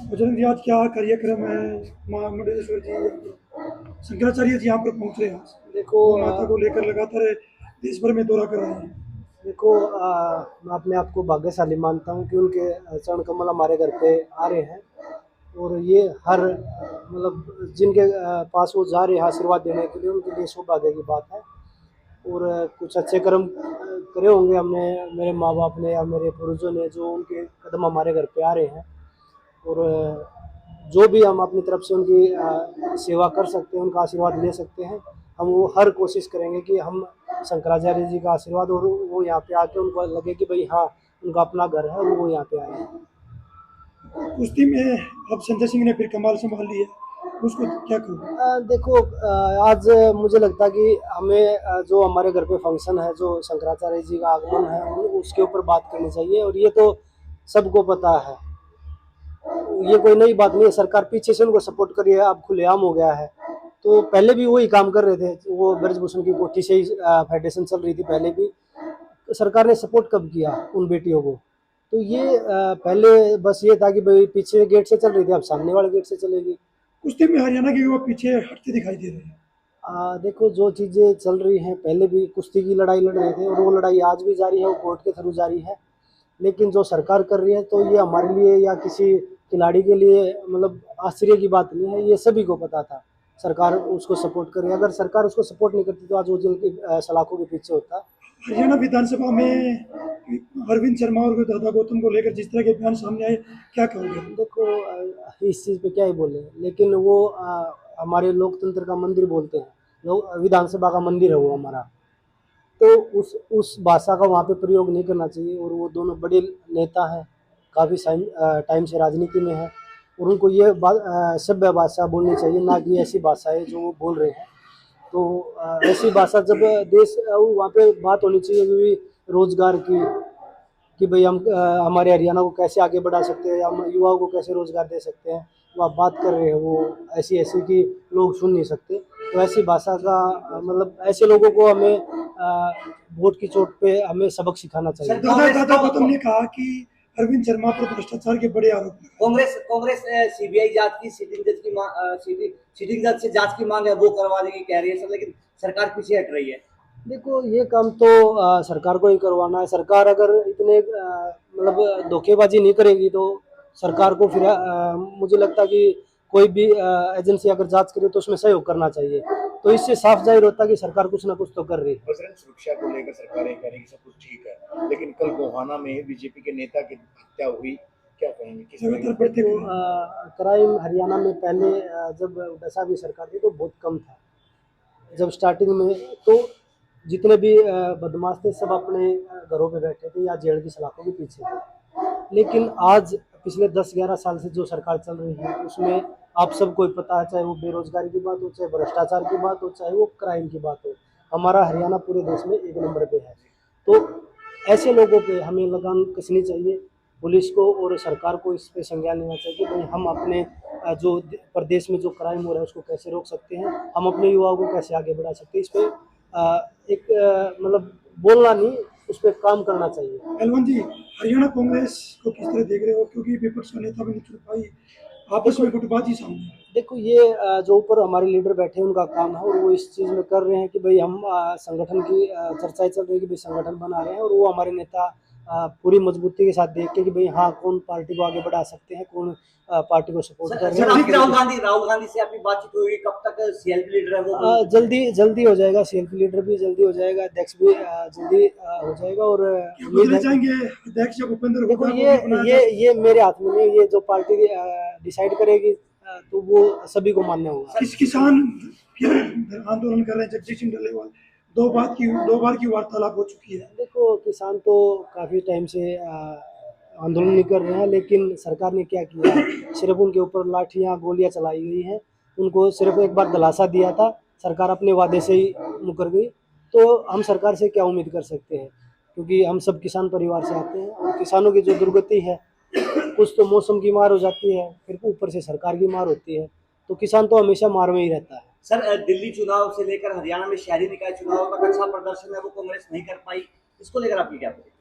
बजरंग जी आज क्या कार्यक्रम है? माँ मुंडेश्वर जी, शंकराचार्य जी यहाँ पर पहुँच रहे हैं आज। देखो गौ माता को लेकर लगातार देश भर में दौरा कर रहे हैं। देखो मैं अपने आप को भाग्यशाली मानता हूँ कि उनके चरण कमल हमारे घर पे आ रहे हैं। और ये हर मतलब जिनके पास वो जा रहे हैं आशीर्वाद देने के लिए, उनके लिए सौभाग्य की बात है। और कुछ अच्छे कर्म करे होंगे हमने, मेरे माँ बाप ने या मेरे पूर्वजों ने, जो उनके कदम हमारे घर पे आ रहे हैं। और जो भी हम अपनी तरफ से उनकी सेवा कर सकते हैं, उनका आशीर्वाद ले सकते हैं, हम वो हर कोशिश करेंगे कि हम शंकराचार्य जी का आशीर्वाद, और वो यहाँ पे आके उनको लगे कि भाई हाँ, उनका अपना घर है और वो यहाँ पे आए हैं। कुश्ती में अब संजय सिंह ने फिर कमाल संभाल ली है, उसको क्या कहूँ? देखो आज मुझे लगता है कि हमें जो हमारे घर पे फंक्शन है, जो शंकराचार्य जी का आगमन है, उसके ऊपर बात करनी चाहिए। और ये तो सबको पता है, ये कोई नई बात नहीं है। सरकार पीछे से उनको सपोर्ट कर रही है, अब खुलेआम हो गया है। तो पहले भी वही काम कर रहे थे, वो ब्रजभूषण की कोठी से ही फेडरेशन चल रही थी पहले भी। तो सरकार ने सपोर्ट कब किया उन बेटियों को? तो ये पहले बस ये था कि भाई पीछे गेट से चल रही थी, अब सामने वाले गेट से चलेगी। कुश्ती में हरियाणा के युवा पीछे हटते दिखाई दे रहे हैं। देखो जो चीज़ें चल रही हैं, पहले भी कुश्ती की लड़ाई लड़ रहे थे और वो लड़ाई आज भी जारी है, वो कोर्ट के थ्रू जारी है। लेकिन जो सरकार कर रही है, तो ये हमारे लिए या किसी खिलाड़ी के लिए मतलब आश्चर्य की बात नहीं है, ये सभी को पता था। सरकार उसको सपोर्ट कर रही है, अगर सरकार उसको सपोर्ट नहीं करती तो आज वो जेल की सलाखों के पीछे होता। हरियाणा विधानसभा में अरविंद शर्मा और दादा गौतम को लेकर जिस तरह के बयान सामने आए, क्या कहोगे? देखो इस चीज़ पे क्या ही बोले, लेकिन वो हमारे लोकतंत्र का मंदिर बोलते हैं, लोग विधानसभा का मंदिर है वो हमारा। तो उस भाषा का वहाँ पे प्रयोग नहीं करना चाहिए। और वो दोनों बड़े नेता हैं, काफ़ी टाइम से राजनीति में है, और उनको ये सभ्य भाषा बोलनी चाहिए, ना कि ऐसी भाषाएं जो वो बोल रहे हैं। तो ऐसी भाषा जब देश वहाँ पे बात होनी चाहिए कि रोजगार की, कि भाई हम हमारे हरियाणा को कैसे आगे बढ़ा सकते हैं, हम युवाओं को कैसे रोजगार दे सकते हैं। वो आप बात कर रहे हैं, वो ऐसी ऐसी कि लोग सुन नहीं सकते। तो ऐसी भाषा का मतलब ऐसे लोगों को हमें वोट की चोट पे हमें सबक सिखाना चाहिए। दादा दादा गौतम ने कहा कि अरविंद शर्मा पर भ्रष्टाचार के बड़े आरोप हैं। कांग्रेस कांग्रेस सीबीआई जांच की सिटिंग जज से जांच की मांग है, वो करवा देगी कह रही है सर, लेकिन सरकार पीछे हट रही है। देखो ये काम तो सरकार को ही करवाना है। सरकार अगर इतने मतलब धोखेबाजी नहीं करेगी, तो सरकार को फिर मुझे लगता है कि कोई भी एजेंसी अगर जांच करे तो उसमें सहयोग करना चाहिए। तो इससे साफ जाहिर होता है कि सरकार कुछ ना कुछ तो कर रही है। बजरंग सुरक्षा को लेकर सरकारें कह रही कि सब कुछ ठीक है, लेकिन कल गोहाना में बीजेपी के नेता की हत्या हुई, क्या कहेंगे? किस तरह लगातार बढ़ते तो हुए क्राइम हरियाणा में पहले जब डसा की सरकार थी तो बहुत कम था। जब स्टार्टिंग में तो जितने भी बदमाश थे, सब अपने घरों पे बैठे थे या जेल की सलाखों के पीछे थे। लेकिन आज पिछले 10-11 साल से जो सरकार चल रही है, उसमें आप सबको पता है, चाहे वो बेरोजगारी की बात हो, चाहे भ्रष्टाचार की बात हो, चाहे वो क्राइम की बात हो, हमारा हरियाणा पूरे देश में एक नंबर पे है। तो ऐसे लोगों पे हमें लगाम कसनी चाहिए, पुलिस को और सरकार को इस पे संज्ञान लेना चाहिए कि भाई हम अपने जो प्रदेश में जो क्राइम हो रहा है उसको कैसे रोक सकते हैं, हम अपने युवाओं को कैसे आगे बढ़ा सकते हैं। इस पे एक मतलब बोलना नहीं, उस पर काम करना चाहिए। पहलवान जी, हरियाणा कांग्रेस को किस तरह देख रहे हो? क्योंकि विपक्ष का नेता भी नहीं चुन पाई, आपस में गुटबाजी सामने है। देखो ये जो ऊपर हमारे लीडर बैठे हैं उनका काम है, और वो इस चीज़ में कर रहे हैं कि भाई हम संगठन की चर्चाएं चल रही है कि भाई संगठन बना रहे हैं, और वो हमारे नेता पूरी मजबूती के साथ देख के कि भाई हाँ, कौन पार्टी को आगे बढ़ा सकते हैं, कौन पार्टी को सपोर्ट कर सर रहे आपकी हैं। राहुल गांधी से आपकी बातचीत हुई, कब तक सीएलपी लीडर है वो? जल्दी जल्दी हो जाएगा, सीएलपी लीडर भी जल्दी हो जाएगा, अध्यक्ष भी जल्दी हो जाएगा। और उम्मीद बदले है जाएंगे अध्यक्ष जब उपेंद्र देखो हुड्डा को भी बनाया जा सकता ये मेरे हाथ में नहीं, ये जो पार्टी डिसाइड करेगी तो वो सभी को मान्य होगा। है। किसान फिर आंदोलन कर रहे हैं, जगदीश सिंह डल्लेवाल, दो बार की वार्तालाप हो चुकी है। देखो किसान तो काफ़ी टाइम से आंदोलन नहीं कर रहे हैं, लेकिन सरकार ने क्या किया, सिर्फ उनके ऊपर लाठियां गोलियां चलाई गई हैं। उनको सिर्फ एक बार दिलासा दिया था, सरकार अपने वादे से ही मुकर गई। तो हम सरकार से क्या उम्मीद कर सकते हैं, क्योंकि हम सब किसान परिवार से आते हैं, और किसानों की जो दुर्गति है, कुछ तो मौसम की मार हो जाती है, फिर ऊपर से सरकार की मार होती है। तो किसान तो हमेशा मार में ही रहता है। सर दिल्ली चुनाव से लेकर हरियाणा में शहरी निकाय चुनाव का अच्छा प्रदर्शन है, वो कांग्रेस नहीं कर पाई, इसको लेकर आपकी क्या प्रतिक्रिया?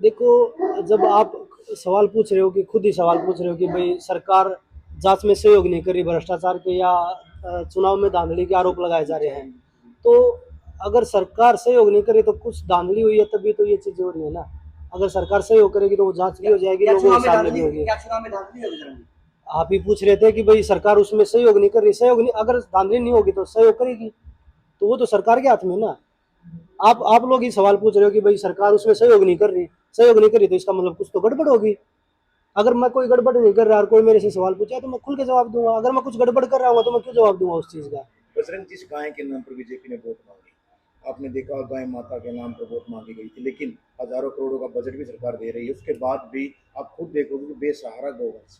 देखो, जब आप सवाल पूछ रहे हो कि खुद ही सवाल पूछ रहे हो कि भाई सरकार जांच में सहयोग नहीं कर रही भ्रष्टाचार के या चुनाव में धांधली के आरोप लगाए जा रहे हैं, तो अगर सरकार सहयोग नहीं करे तो कुछ धांधली हुई है तभी तो ये चीजें हो रही है ना। अगर सरकार सहयोग करेगी तो वो जांच भी हो जाएगी, क्या लोगों चुनाव के में सामने भी धांधली होगी। क्या चुनाव में धांधली है बजरंग जी? आप ही पूछ रहे थे कि भाई सरकार उसमें सहयोग नहीं कर रही, सहयोग नहीं, अगर धांधली नहीं होगी तो सहयोग करेगी, तो वो तो सरकार के हाथ में है ना। आप लोग ही सवाल पूछ रहे हो कि भाई सरकार उसमें सहयोग नहीं कर रही, सहयोग नहीं कर रही तो इसका मतलब कुछ तो गड़बड़ होगी। अगर मैं कोई गड़बड़ नहीं कर रहा और कोई मेरे से सवाल पूछा तो मैं खुल के जवाब दूंगा। अगर मैं कुछ गड़बड़ कर रहा हूँ तो मैं क्यों जवाब दूंगा उस चीज का। बजरंग, जिस गाय के नाम पर बीजेपी ने वोट मांगी, आपने देखा गाय माता के नाम पर वोट मांगी गई थी, लेकिन हजारों करोड़ों का बजट भी सरकार दे रही है, उसके बाद भी आप खुद देखोगे कि बेसहारा गौवंश।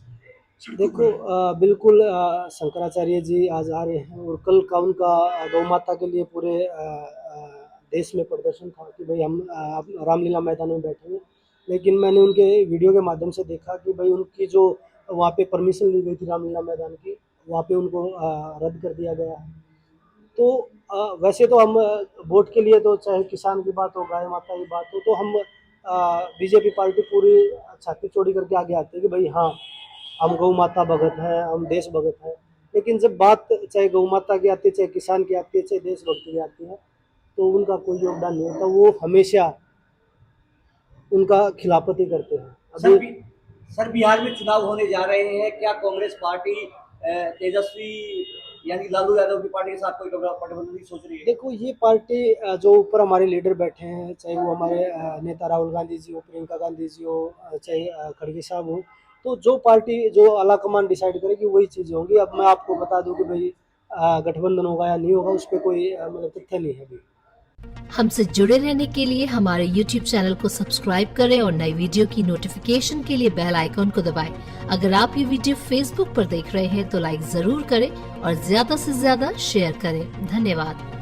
देखो, बिल्कुल शंकराचार्य जी आज आ रहे हैं और कल का उनका गौ माता के लिए पूरे देश में प्रदर्शन था कि भाई हम रामलीला मैदान में बैठेंगे। लेकिन मैंने उनके वीडियो के माध्यम से देखा कि भाई उनकी जो वहाँ पे परमिशन ली गई थी रामलीला मैदान की, वहाँ पे उनको रद्द कर दिया गया है। तो वैसे तो हम वोट के लिए तो चाहे किसान की बात हो, गाय माता की बात हो, तो हम बीजेपी पार्टी पूरी छाती चौड़ी करके आगे आते हैं कि भाई हाँ, हम गौ माता भगत हैं, हम देश भगत हैं। लेकिन जब बात चाहे गौ माता की आती है, चाहे किसान की आती है, चाहे देशभक्ति की आती है, तो उनका कोई योगदान नहीं होता। वो हमेशा उनका खिलाफत ही करते हैं। सर अभी सर बिहार में चुनाव होने जा रहे हैं, क्या कांग्रेस पार्टी तेजस्वी यानी लालू यादव की पार्टी के साथ कोई गठबंधन की सोच रही है? देखो, ये पार्टी जो ऊपर हमारे लीडर बैठे हैं, चाहे वो हमारे नेता राहुल गांधी जी हो, प्रियंका गांधी जी हो, चाहे खड़गे साहब हो, तो जो पार्टी जो आला कमान डिसाइड करेगी वही चीज़ें होंगी। अब मैं आपको बता दूं कि भाई गठबंधन होगा या नहीं होगा, उस पर कोई मतलब तथ्य नहीं है अभी। हमसे जुड़े रहने के लिए हमारे YouTube चैनल को सब्सक्राइब करें और नई वीडियो की नोटिफिकेशन के लिए बेल आइकॉन को दबाएं। अगर आप ये वीडियो Facebook पर देख रहे हैं तो लाइक जरूर करें और ज्यादा से ज्यादा शेयर करें। धन्यवाद।